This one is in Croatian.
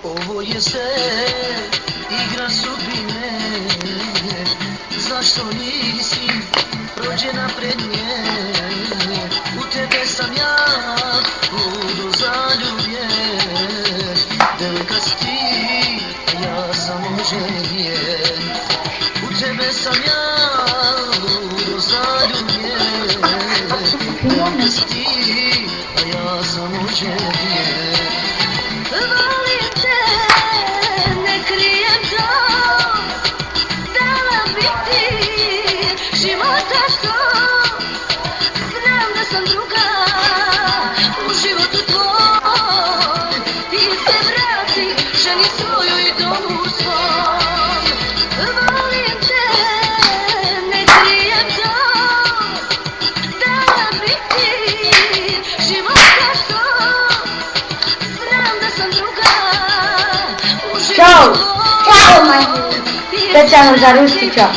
Ovo je sve igra sudbine, zašto nisi rođena pred nje? U tebe sam ja ludo zaljubljen, devojka si ti, a ja sam oženjen. U tebe sam ja ludo zaljubljen, devojka si ti, a ja sam oženjen. Volim te, ne krijem to, dala bi ti života sto. Znam da sam druga u životu tvoj, ti se vrati ženi svojoj i domu svom. Volim te, ne krijem to, dala bi ti života sto. Ćao, ćao, majke, specijalno za Rustića.